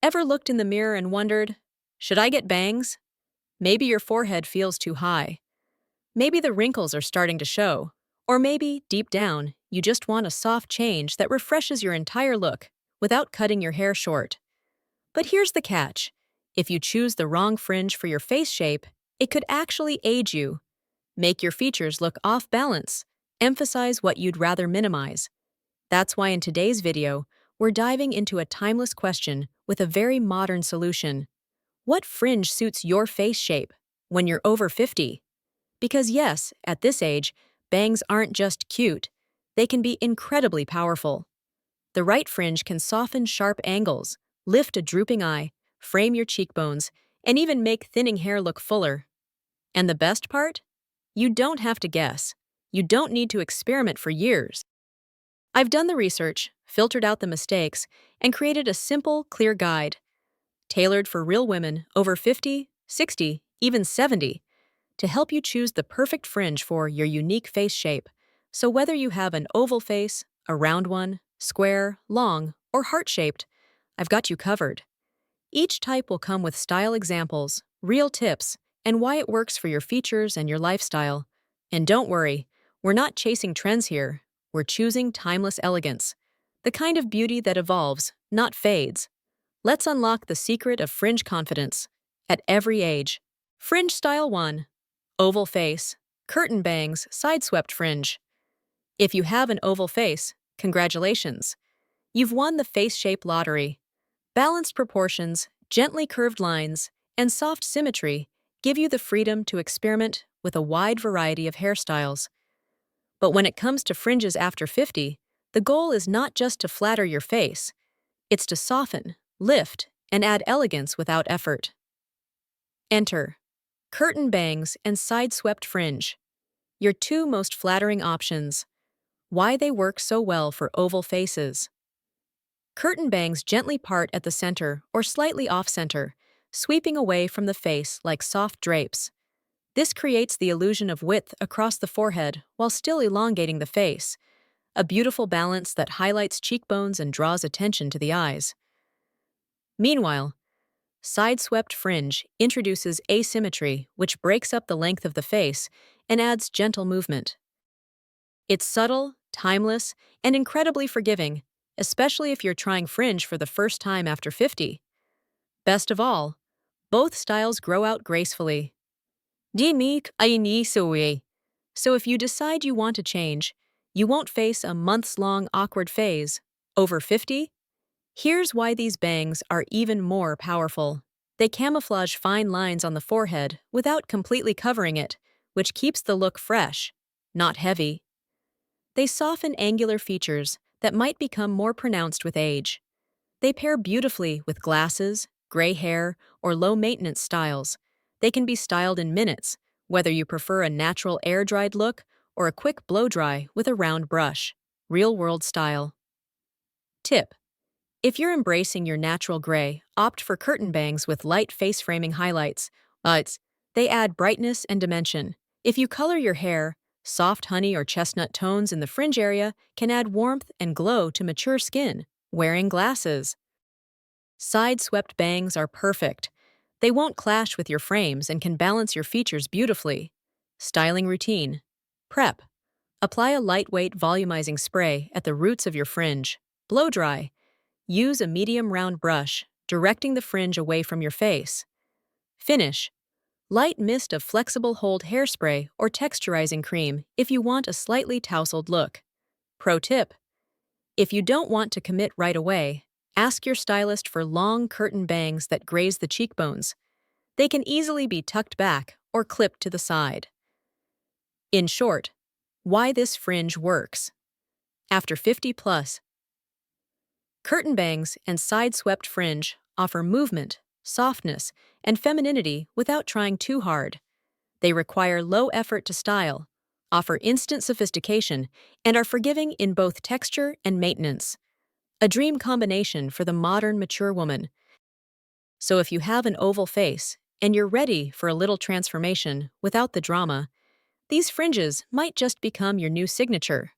Ever looked in the mirror and wondered, should I get bangs? Maybe your forehead feels too high. Maybe the wrinkles are starting to show. Or maybe, deep down, you just want a soft change that refreshes your entire look without cutting your hair short. But here's the catch. If you choose the wrong fringe for your face shape, it could actually age you, make your features look off balance, emphasize what you'd rather minimize. That's why in today's video, we're diving into a timeless question with a very modern solution. What fringe suits your face shape when you're over 50? Because yes, at this age, bangs aren't just cute, they can be incredibly powerful. The right fringe can soften sharp angles, lift a drooping eye, frame your cheekbones, and even make thinning hair look fuller. And the best part? You don't have to guess. You don't need to experiment for years. I've done the research, filtered out the mistakes, and created a simple, clear guide, tailored for real women over 50, 60, even 70, to help you choose the perfect fringe for your unique face shape. So whether you have an oval face, a round one, square, long, or heart-shaped, I've got you covered. Each type will come with style examples, real tips, and why it works for your features and your lifestyle. And don't worry, we're not chasing trends here. We're choosing timeless elegance, the kind of beauty that evolves, not fades. Let's unlock the secret of fringe confidence at every age. Fringe Style 1. Oval face, curtain bangs, side-swept fringe. If you have an oval face, congratulations. You've won the face shape lottery. Balanced proportions, gently curved lines, and soft symmetry give you the freedom to experiment with a wide variety of hairstyles. But when it comes to fringes after 50, the goal is not just to flatter your face. It's to soften, lift, and add elegance without effort. Enter curtain bangs and side-swept fringe, your two most flattering options. Why they work so well for oval faces. Curtain bangs gently part at the center or slightly off-center, sweeping away from the face like soft drapes. This creates the illusion of width across the forehead while still elongating the face, a beautiful balance that highlights cheekbones and draws attention to the eyes. Meanwhile, side-swept fringe introduces asymmetry, which breaks up the length of the face and adds gentle movement. It's subtle, timeless, and incredibly forgiving, especially if you're trying fringe for the first time after 50. Best of all, both styles grow out gracefully. Dinik ayini suwi. So if you decide you want to change, you won't face a months-long awkward phase. Over 50? Here's why these bangs are even more powerful. They camouflage fine lines on the forehead without completely covering it, which keeps the look fresh, not heavy. They soften angular features that might become more pronounced with age. They pair beautifully with glasses, gray hair, or low-maintenance styles. They can be styled in minutes, whether you prefer a natural air-dried look or a quick blow-dry with a round brush. Real-world style. Tip: if you're embracing your natural gray, opt for curtain bangs with light face-framing highlights. They add brightness and dimension. If you color your hair, soft honey or chestnut tones in the fringe area can add warmth and glow to mature skin. Wearing glasses. Side-swept bangs are perfect. They won't clash with your frames and can balance your features beautifully. Styling routine. Prep. Apply a lightweight volumizing spray at the roots of your fringe. Blow dry. Use a medium round brush, directing the fringe away from your face. Finish. Light mist of flexible hold hairspray or texturizing cream if you want a slightly tousled look. Pro tip: if you don't want to commit right away, ask your stylist for long curtain bangs that graze the cheekbones. They can easily be tucked back or clipped to the side. In short, why this fringe works. After 50 plus, curtain bangs and side-swept fringe offer movement, softness, and femininity without trying too hard. They require low effort to style, offer instant sophistication, and are forgiving in both texture and maintenance. A dream combination for the modern mature woman. So if you have an oval face and you're ready for a little transformation without the drama, these fringes might just become your new signature.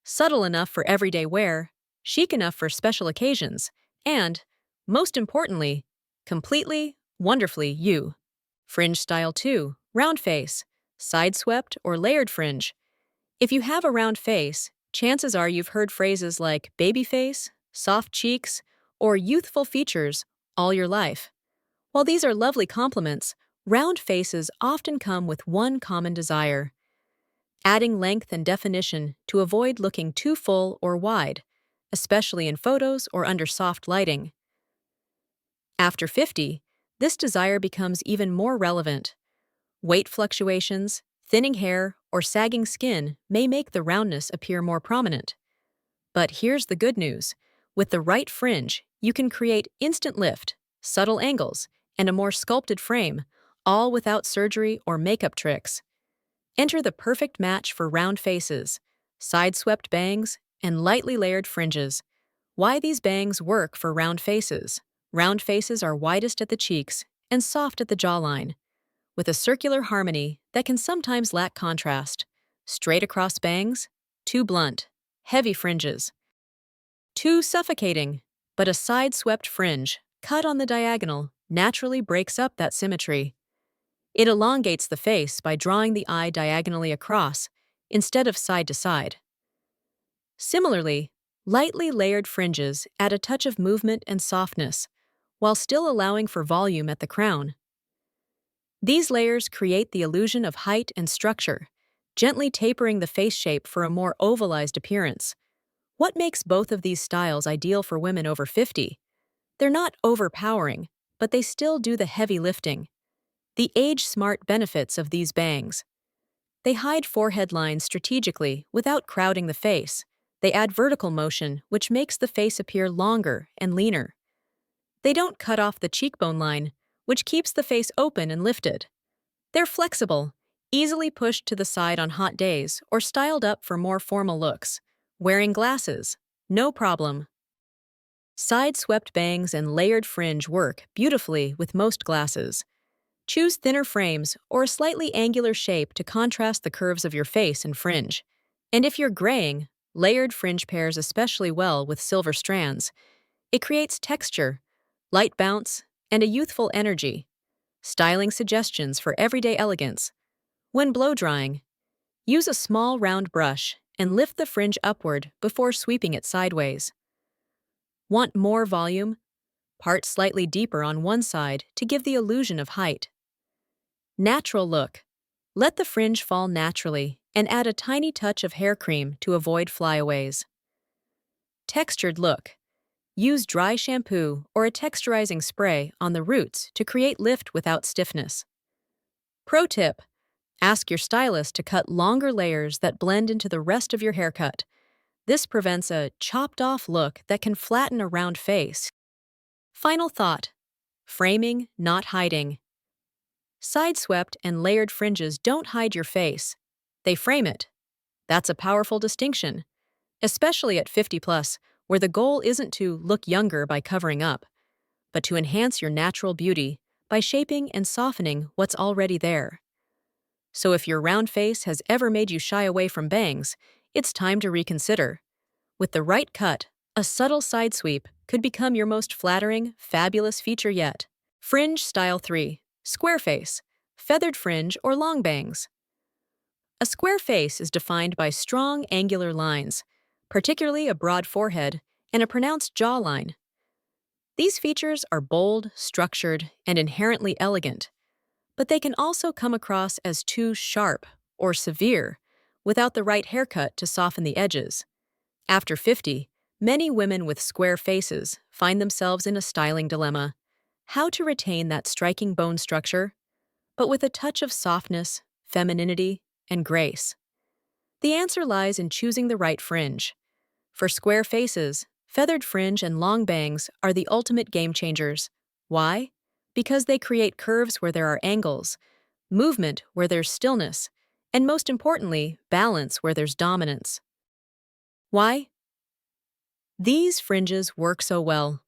Subtle enough for everyday wear, chic enough for special occasions, and, most importantly, completely, wonderfully you. Fringe style 2, round face, side swept or layered fringe. If you have a round face, chances are you've heard phrases like baby face, soft cheeks, or youthful features all your life. While these are lovely compliments, round faces often come with one common desire: adding length and definition to avoid looking too full or wide, especially in photos or under soft lighting. After 50, this desire becomes even more relevant. Weight fluctuations, thinning hair, or sagging skin may make the roundness appear more prominent. But here's the good news. With the right fringe, you can create instant lift, subtle angles, and a more sculpted frame, all without surgery or makeup tricks. Enter the perfect match for round faces, side-swept bangs, and lightly layered fringes. Why these bangs work for round faces. Round faces are widest at the cheeks and soft at the jawline, with a circular harmony that can sometimes lack contrast. Straight across bangs, too blunt, heavy fringes. Too suffocating, but a side-swept fringe, cut on the diagonal, naturally breaks up that symmetry. It elongates the face by drawing the eye diagonally across, instead of side to side. Similarly, lightly layered fringes add a touch of movement and softness, while still allowing for volume at the crown. These layers create the illusion of height and structure, gently tapering the face shape for a more ovalized appearance. What makes both of these styles ideal for women over 50? They're not overpowering, but they still do the heavy lifting. The age-smart benefits of these bangs. They hide forehead lines strategically without crowding the face. They add vertical motion, which makes the face appear longer and leaner. They don't cut off the cheekbone line, which keeps the face open and lifted. They're flexible, easily pushed to the side on hot days or styled up for more formal looks. Wearing glasses, no problem. Side-swept bangs and layered fringe work beautifully with most glasses. Choose thinner frames or a slightly angular shape to contrast the curves of your face and fringe. And if you're graying, layered fringe pairs especially well with silver strands. It creates texture, light bounce, and a youthful energy. Styling suggestions for everyday elegance. When blow-drying, use a small round brush and lift the fringe upward before sweeping it sideways. Want more volume? Part slightly deeper on one side to give the illusion of height. Natural look. Let the fringe fall naturally and add a tiny touch of hair cream to avoid flyaways. Textured look. Use dry shampoo or a texturizing spray on the roots to create lift without stiffness. Pro tip: ask your stylist to cut longer layers that blend into the rest of your haircut. This prevents a chopped-off look that can flatten a round face. Final thought: framing, not hiding. Side-swept and layered fringes don't hide your face. They frame it. That's a powerful distinction, especially at 50 plus, where the goal isn't to look younger by covering up, but to enhance your natural beauty by shaping and softening what's already there. So if your round face has ever made you shy away from bangs, it's time to reconsider. With the right cut, a subtle side sweep could become your most flattering, fabulous feature yet. Fringe Style 3. Square face, feathered fringe or long bangs. A square face is defined by strong, angular lines, particularly a broad forehead and a pronounced jawline. These features are bold, structured, and inherently elegant, but they can also come across as too sharp or severe without the right haircut to soften the edges. After 50, many women with square faces find themselves in a styling dilemma: how to retain that striking bone structure, but with a touch of softness, femininity, and grace. The answer lies in choosing the right fringe. For square faces, feathered fringe and long bangs are the ultimate game changers. Why? Because they create curves where there are angles, movement where there's stillness, and most importantly, balance where there's dominance. Why? These fringes work so well.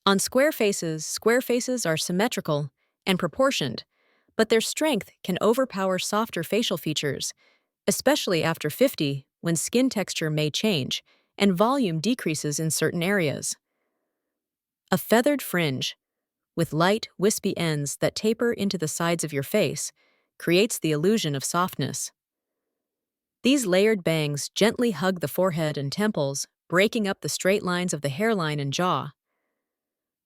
On square faces are symmetrical and proportioned, but their strength can overpower softer facial features, especially after 50, when skin texture may change and volume decreases in certain areas. A feathered fringe, with light, wispy ends that taper into the sides of your face, creates the illusion of softness. These layered bangs gently hug the forehead and temples, breaking up the straight lines of the hairline and jaw.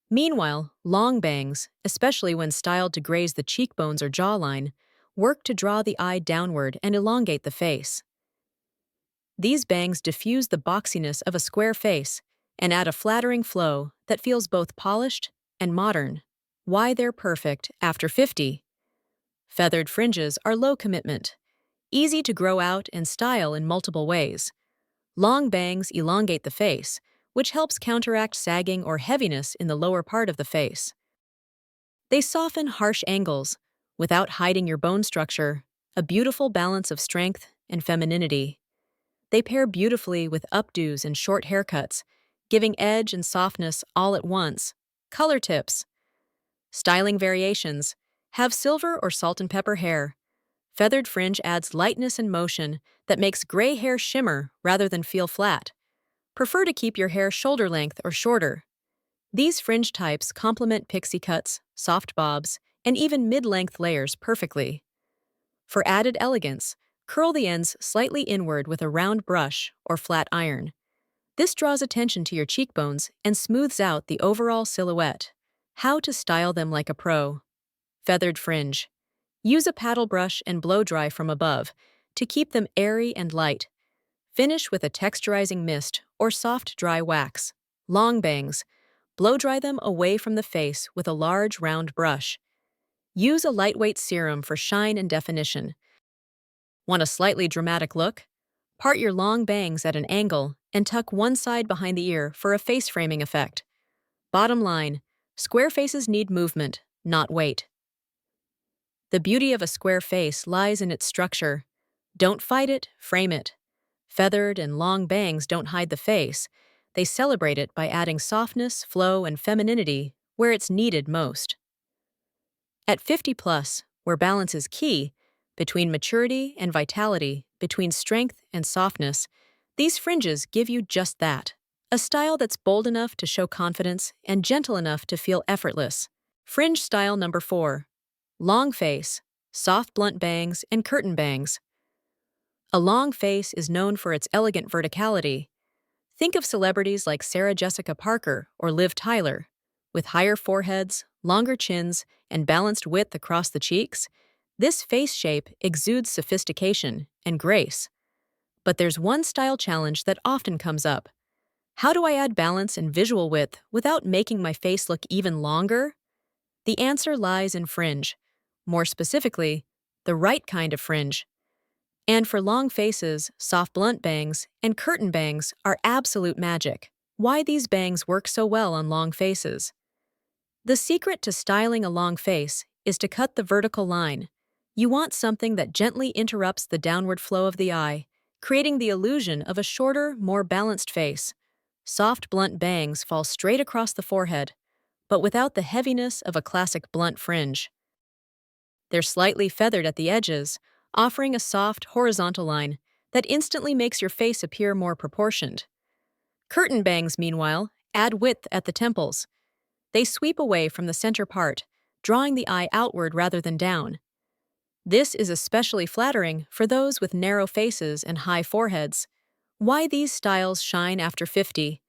Meanwhile, long bangs, especially when styled to graze the cheekbones or jawline, work to draw the eye downward and elongate the face. These bangs diffuse the boxiness of a square face and add a flattering flow that feels both polished and modern. Why they're perfect after 50. Feathered fringes are low commitment, easy to grow out and style in multiple ways. Long bangs elongate the face, which helps counteract sagging or heaviness in the lower part of the face. They soften harsh angles without hiding your bone structure, a beautiful balance of strength and femininity. They pair beautifully with updos and short haircuts, giving edge and softness all at once. Color tips. Styling variations. Have silver or salt and pepper hair. Feathered fringe adds lightness and motion that makes gray hair shimmer rather than feel flat. Prefer to keep your hair shoulder length or shorter. These fringe types complement pixie cuts, soft bobs, and even mid-length layers perfectly. For added elegance, curl the ends slightly inward with a round brush or flat iron. This draws attention to your cheekbones and smooths out the overall silhouette. How to style them like a pro. Feathered fringe. Use a paddle brush and blow dry from above to keep them airy and light. Finish with a texturizing mist or soft dry wax. Long bangs. Blow dry them away from the face with a large round brush. Use a lightweight serum for shine and definition. Want a slightly dramatic look? Part your long bangs at an angle and tuck one side behind the ear for a face framing effect. Bottom line, square faces need movement, not weight. The beauty of a square face lies in its structure. Don't fight it, frame it. Feathered and long bangs don't hide the face. They celebrate it by adding softness, flow, and femininity where it's needed most. At 50 plus, where balance is key, between maturity and vitality, between strength and softness, these fringes give you just that. A style that's bold enough to show confidence and gentle enough to feel effortless. Fringe style number 4. Long face, soft blunt bangs, and curtain bangs. A long face is known for its elegant verticality. Think of celebrities like Sarah Jessica Parker or Liv Tyler. With higher foreheads, longer chins, and balanced width across the cheeks, this face shape exudes sophistication and grace. But there's one style challenge that often comes up. How do I add balance and visual width without making my face look even longer? The answer lies in fringe. More specifically, the right kind of fringe. And for long faces, soft blunt bangs and curtain bangs are absolute magic. Why these bangs work so well on long faces? The secret to styling a long face is to cut the vertical line. You want something that gently interrupts the downward flow of the eye, creating the illusion of a shorter, more balanced face. Soft blunt bangs fall straight across the forehead, but without the heaviness of a classic blunt fringe. They're slightly feathered at the edges, offering a soft, horizontal line that instantly makes your face appear more proportioned. Curtain bangs, meanwhile, add width at the temples. They sweep away from the center part, drawing the eye outward rather than down. This is especially flattering for those with narrow faces and high foreheads. Why these styles shine after 50?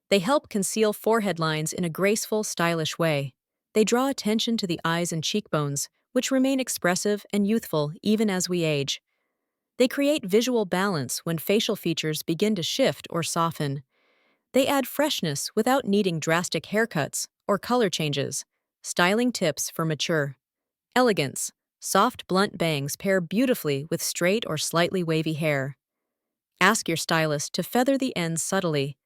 They help conceal forehead lines in a graceful, stylish way. They draw attention to the eyes and cheekbones, which remain expressive and youthful even as we age. They create visual balance when facial features begin to shift or soften. They add freshness without needing drastic haircuts or color changes. Styling tips for mature. Elegance. Soft, blunt bangs pair beautifully with straight or slightly wavy hair. Ask your stylist to feather the ends subtly.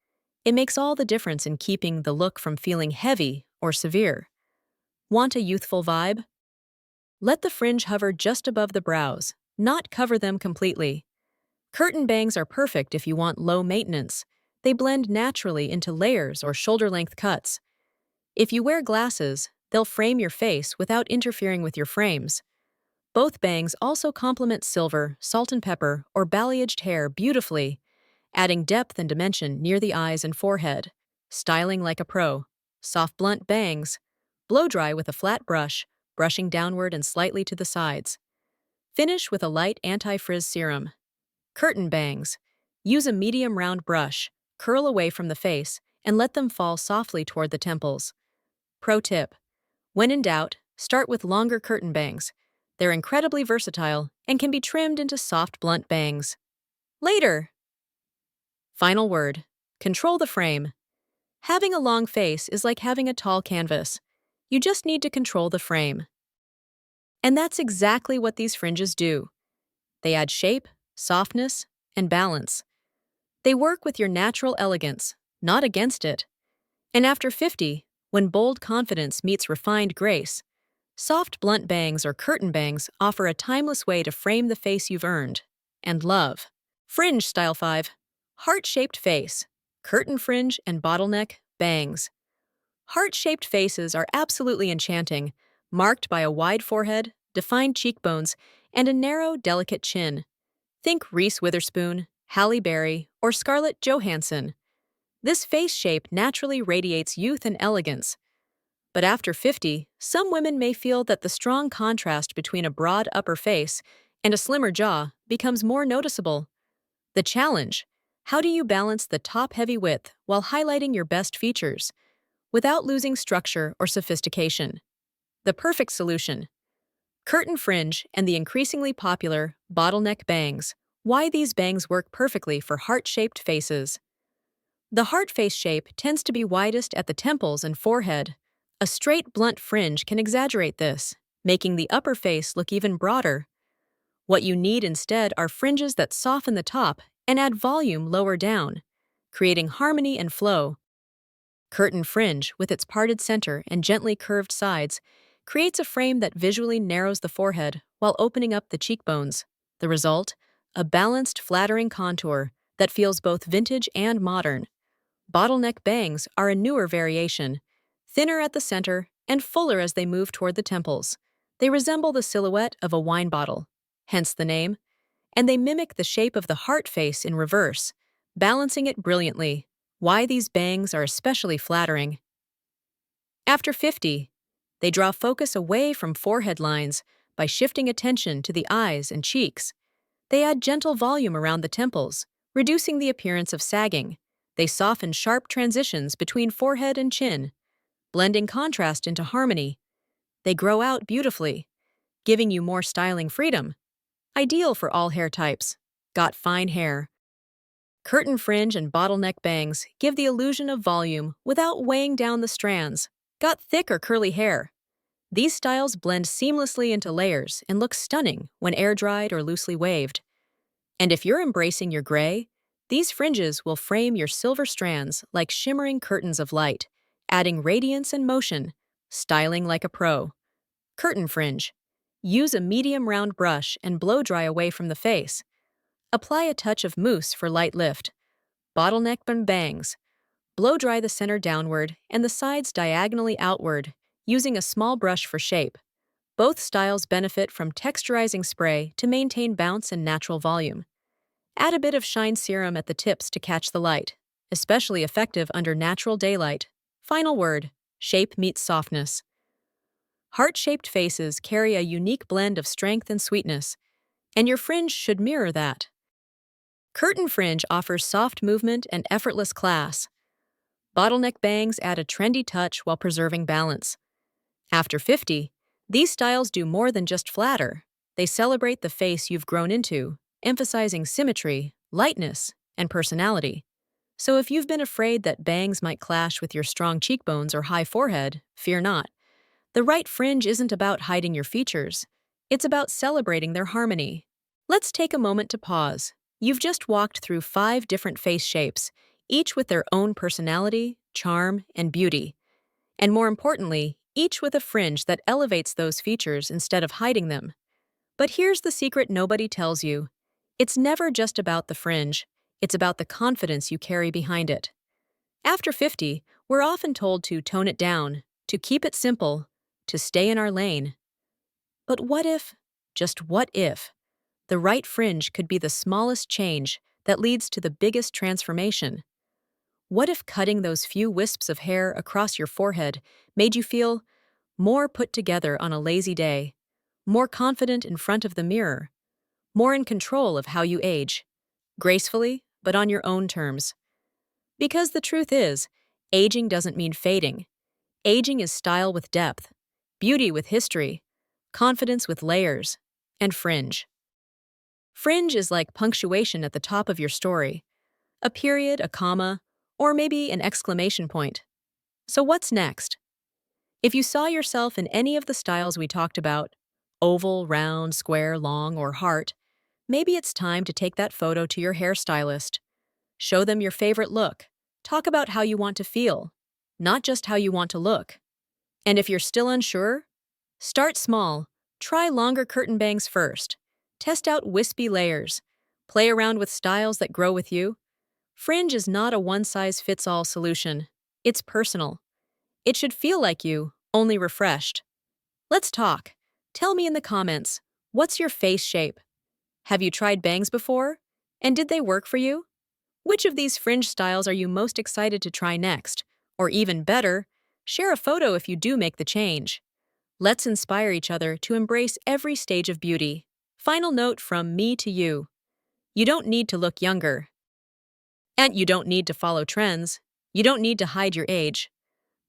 It makes all the difference in keeping the look from feeling heavy or severe. Want a youthful vibe? Let the fringe hover just above the brows, not cover them completely. Curtain bangs are perfect if you want low maintenance. They blend naturally into layers or shoulder-length cuts. If you wear glasses, they'll frame your face without interfering with your frames. Both bangs also complement silver, salt and pepper, or balayaged hair beautifully, adding depth and dimension near the eyes and forehead. Styling like a pro. soft blunt bangs. Blow dry with a flat brush, brushing downward and slightly to the sides. Finish with a light anti-frizz serum. Curtain bangs. Use a medium round brush, curl away from the face, and let them fall softly toward the temples. Pro tip: when in doubt, start with longer curtain bangs. They're incredibly versatile and can be trimmed into soft blunt bangs. Later! Final word: control the frame. Having a long face is like having a tall canvas. You just need to control the frame. And that's exactly what these fringes do. They add shape, softness, and balance. They work with your natural elegance, not against it. And after 50, when bold confidence meets refined grace, soft blunt bangs or curtain bangs offer a timeless way to frame the face you've earned and love. Fringe Style 5. Heart-shaped face, curtain fringe, and bottleneck bangs. Heart-shaped faces are absolutely enchanting, marked by a wide forehead, defined cheekbones, and a narrow, delicate chin. Think Reese Witherspoon, Halle Berry, or Scarlett Johansson. This face shape naturally radiates youth and elegance. But after 50, some women may feel that the strong contrast between a broad upper face and a slimmer jaw becomes more noticeable. The challenge: how do you balance the top-heavy width while highlighting your best features, without losing structure or sophistication? The perfect solution: curtain fringe and the increasingly popular bottleneck bangs. Why these bangs work perfectly for heart-shaped faces. The heart face shape tends to be widest at the temples and forehead. A straight, blunt fringe can exaggerate this, making the upper face look even broader. What you need instead are fringes that soften the top and add volume lower down, creating harmony and flow. Curtain fringe, with its parted center and gently curved sides, creates a frame that visually narrows the forehead while opening up the cheekbones. The result? A balanced, flattering contour that feels both vintage and modern. Bottleneck bangs are a newer variation, thinner at the center and fuller as they move toward the temples. They resemble the silhouette of a wine bottle, hence the name, and they mimic the shape of the heart face in reverse, balancing it brilliantly. Why these bangs are especially flattering. After 50, they draw focus away from forehead lines by shifting attention to the eyes and cheeks. They add gentle volume around the temples, reducing the appearance of sagging. They soften sharp transitions between forehead and chin, blending contrast into harmony. They grow out beautifully, giving you more styling freedom. Ideal for all hair types. Got fine hair? Curtain fringe and bottleneck bangs give the illusion of volume without weighing down the strands. Got thick or curly hair? These styles blend seamlessly into layers and look stunning when air-dried or loosely waved. And if you're embracing your gray, these fringes will frame your silver strands like shimmering curtains of light, adding radiance and motion, styling like a pro. Curtain fringe. Use a medium round brush and blow dry away from the face. Apply a touch of mousse for light lift. Bottleneck bangs. Blow dry the center downward and the sides diagonally outward, using a small brush for shape. Both styles benefit from texturizing spray to maintain bounce and natural volume. Add a bit of shine serum at the tips to catch the light, especially effective under natural daylight. Final word: shape meets softness. Heart-shaped faces carry a unique blend of strength and sweetness, and your fringe should mirror that. Curtain fringe offers soft movement and effortless class. Bottleneck bangs add a trendy touch while preserving balance. After 50, these styles do more than just flatter. They celebrate the face you've grown into, emphasizing symmetry, lightness, and personality. So if you've been afraid that bangs might clash with your strong cheekbones or high forehead, fear not. The right fringe isn't about hiding your features. It's about celebrating their harmony. Let's take a moment to pause. You've just walked through 5 different face shapes, each with their own personality, charm, and beauty. And more importantly, each with a fringe that elevates those features instead of hiding them. But here's the secret nobody tells you. It's never just about the fringe. It's about the confidence you carry behind it. After 50, we're often told to tone it down, to keep it simple, to stay in our lane. But what if, just what if, the right fringe could be the smallest change that leads to the biggest transformation? What if cutting those few wisps of hair across your forehead made you feel more put together on a lazy day, more confident in front of the mirror, more in control of how you age, gracefully, but on your own terms? Because the truth is, aging doesn't mean fading. Aging is style with depth, beauty with history, confidence with layers, and fringe. Fringe is like punctuation at the top of your story, a period, a comma, or maybe an exclamation point. So what's next? If you saw yourself in any of the styles we talked about, oval, round, square, long, or heart, maybe it's time to take that photo to your hairstylist. Show them your favorite look. Talk about how you want to feel, not just how you want to look. And if you're still unsure, start small. Try longer curtain bangs first. Test out wispy layers. Play around with styles that grow with you. Fringe is not a one-size-fits-all solution. It's personal. It should feel like you, only refreshed. Let's talk. Tell me in the comments, what's your face shape? Have you tried bangs before? And did they work for you? Which of these fringe styles are you most excited to try next? Or even better, share a photo if you do make the change. Let's inspire each other to embrace every stage of beauty. Final note from me to you. You don't need to look younger. And you don't need to follow trends. You don't need to hide your age.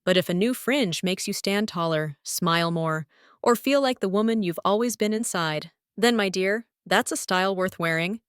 But if a new fringe makes you stand taller, smile more, or feel like the woman you've always been inside, then, my dear, that's a style worth wearing.